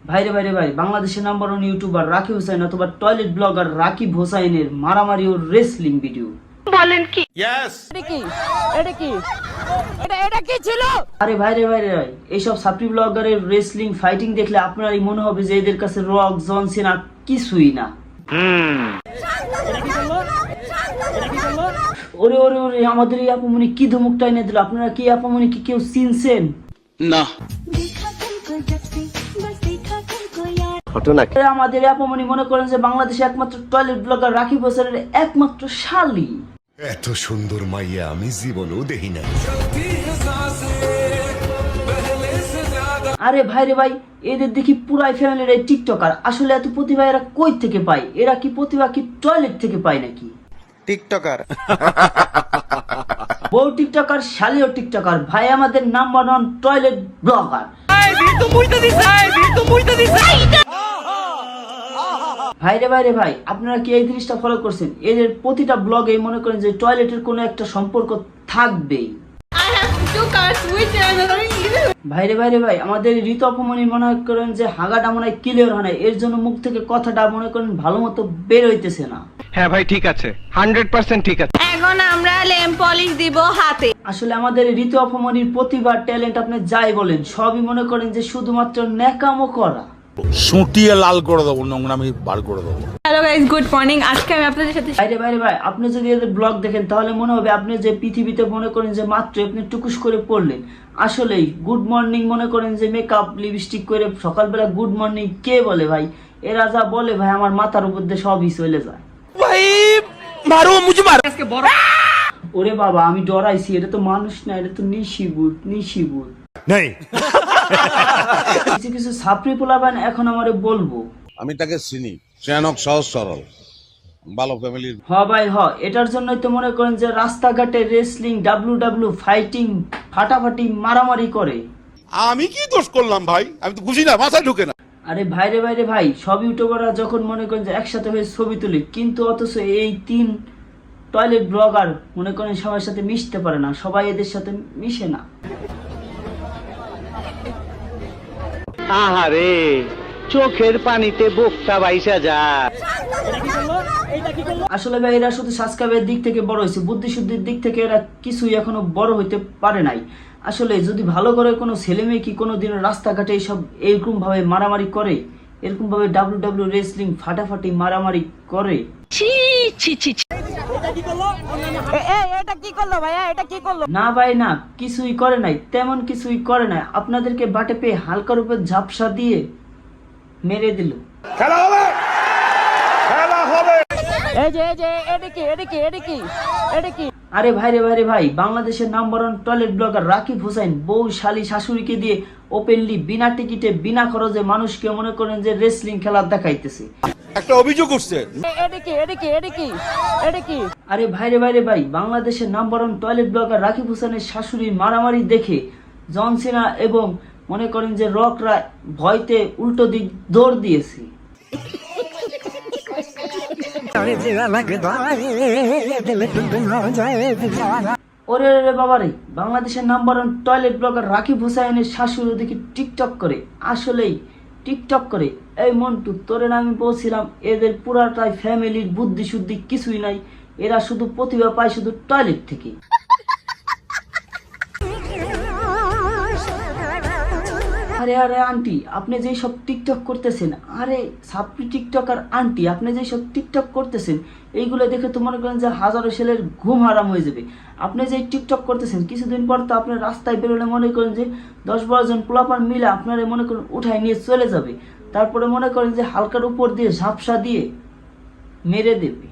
ভাইরে ভাই বাংলাদেশের নাম্বার 1 ইউটিউবার রাকিব হোসেন অথবা টয়লেট ব্লগার রাকিব হোসেনের মারামারি ও রেসলিং ভিডিও। বলেন কি? ইয়েস। এটা কি ছিল? আরে ভাই এইসব সাপ্রি ব্লগারের রেসলিং ফাইটিং দেখলে আপনারই মনে হবে যে এদের কাছে রক জন সিনা কিছুই না। ওরে আমাদের এই আপামনি কি ধমকটা এনে দিল। আপনারা কি আপামনি কি কেউ চিনছেন? না। আমাদের আপামনি মনে করেন যে বাংলাদেশে একমাত্র টয়লেট ব্লগার রাকিব হোসেনের একমাত্র শালী। এত সুন্দর মাইয়া আমি জীবনেও দেখি না। আরে ভাই এদের দেখি পুরাই ফ্যামিলির এই টিকটকার। আসলে এত প্রতিভা এরা কই থেকে পায়? এরা কি প্রতিভা কি টয়লেট থেকে পায় নাকি? টিকটকার বউ টিকটকার, শালীও টিকটকার। ভাই আমাদের নাম্বার 1 টয়লেট ব্লগার। ভাই আপনারা কি এই জিনিসটা ফলো করছেন? এদের প্রতিটা ব্লগে মনে করেন যে টয়লেটের কোনো একটা সম্পর্ক থাকবেই। ভাই আমাদের ঋতু অপমানি মনে করেন যে হাগাটা মনে হয় ক্লিয়ার হয় না, এর জন্য মুখ থেকে কথাটা মনে করেন ভালো মতো বের হইতেছে না। হ্যাঁ ভাই ঠিক আছে, 100% ঠিক আছে। এখন আমরা ল্যাম্প পলিশ দিব হাতে। আসলে আমাদের ঋতু অপমানির প্রতিভা ট্যালেন্ট আপনি যাই বলেন সবই মনে করেন যে শুধুমাত্র ন্যাকামো করা। সুটিয়ে লাল করে দেবো, নোংরামি বার করে দেবো। Hello guys, good morning. আজকে আমি আপনাদের সাথে ভাই আপনি যদি এদের ব্লগ দেখেন তাহলে মনে হবে আপনি যে পৃথিবীতে মনে করেন যে মাত্র আপনি টুকুস করে পড়লেন। আসলেই গুড মর্নিং মনে করেন যে মেকআপ লিপস্টিক করে সকালবেলা গুড মর্নিং কে বলে ভাই? এরা যা বলে ভাই আমার মাথার উপর দিয়ে সবই চলে যায়। ভাই মারো মুঝে মারো। আজকে বড় ওরে বাবা আমি ডরাইছি, এটা তো মানুষ না, এটা তো নিশিভূত নাই। কিছু সাপড়ি পোলাবেন এখন আমারে বলবো। আমি তাকে চিনি, চেনক সহজ সরল ভালো ফ্যামিলির। ভাই এটার জন্যই তো মনে করেন যে রাস্তাঘাটে রেসলিং ডাব্লিউ ফাইটিং ফাটাফাটি মারামারি করে। আমি কি দোষ করলাম ভাই? আমি তো বুঝি না, মাথায় ঢুকে না। আরে ভাই সব ইউটিউবাররা যখন মনে করেন যে একসাথে হয়ে ছবি তুলে, কিন্তু অথচ এই 3 টয়লেট ব্লগার মনে করেন সবার সাথে মিশতে পারে না, সবাই এদের সাথে মিশে না। আহারে চোখের পানিতে বুকটা বাইসা যায়। আসলে ভাই এরা শুধু সাবস্ক্রাইবের দিক থেকে বড় হয়েছে, বুদ্ধিশুদ্ধির দিক থেকে এরা কিছুই এখনো বড় হইতে পারে নাই। আসলে যদি ভালো করে কোনো ছেলে মেয়ে কি কোনো দিন রাস্তাঘাটে এইসব এরকম ভাবে মারামারি করে, এরকম ভাবে ডাব্লিউ রেসলিং ফাটাফাটি মারামারি করে? এটা কি করলো ভাইয়া? এটা কি করলো? না ভাই না, কিছুই করে নাই, তেমন কিছুই করে নাই। আপনাদেরকে বাটে পেয়ে হালকার উপর ঝাপসা দিয়ে মেরে দিল। খেলা হবে। এই যে এটা কি? আরে ভাই বাংলাদেশের number 1 toilet blogger Rakib Hossain বউ শালী শাশুড়িকে দিয়ে ওপেনলি বিনা টিকিটে বিনা খরচে মানুষকে মনে করেন যে রেসলিং খেলা দেখাইতেছে। একটা অভিযোগ করছে। এটা কি? আরে ভাই বাংলাদেশের নাম্বার 1 টয়লেট ব্লগার রাকিব হোসেনের শাশুড়ির মারামারি দেখে জন সিনা এবং মনে করেন যে রকরা ভয়তে উল্টো দিক দৌড় দিয়েছে। ওরে বাবারে, বাংলাদেশের নাম্বার 1 টয়লেট ব্লগার রাকিব হোসেনের শাশুড়ি দেখি টিকটক করে। আসলেই টিকটক করে। এই মন্টু তোরে আমি বলছিলাম এদের পুরাটাই ফ্যামিলির বুদ্ধি শুদ্ধি কিছুই নাই, এরা শুধু প্রতিভা পায় শুধু টয়লেট থেকে। আরে আন্টি আপনি যে সব টিকটক করতেছেন, আরে সাপ্রি টিকটকার আন্টি আপনি যে সব টিকটক করতেছেন এইগুলো দেখে তো মনে করেন যে হাজারো ছেলের ঘুম হারাম হয়ে যাবে। আপনি যে টিকটক করতেছেন কিছুদিন পর তো আপনার রাস্তায় বেরোলে মনে করেন যে 10-12 জন পোলাপান মিলে আপনারা মনে করেন উঠায় নিয়ে চলে যাবে, তারপরে মনে করেন যে হালকার উপর দিয়ে ঝাপসা দিয়ে মেরে দেবে।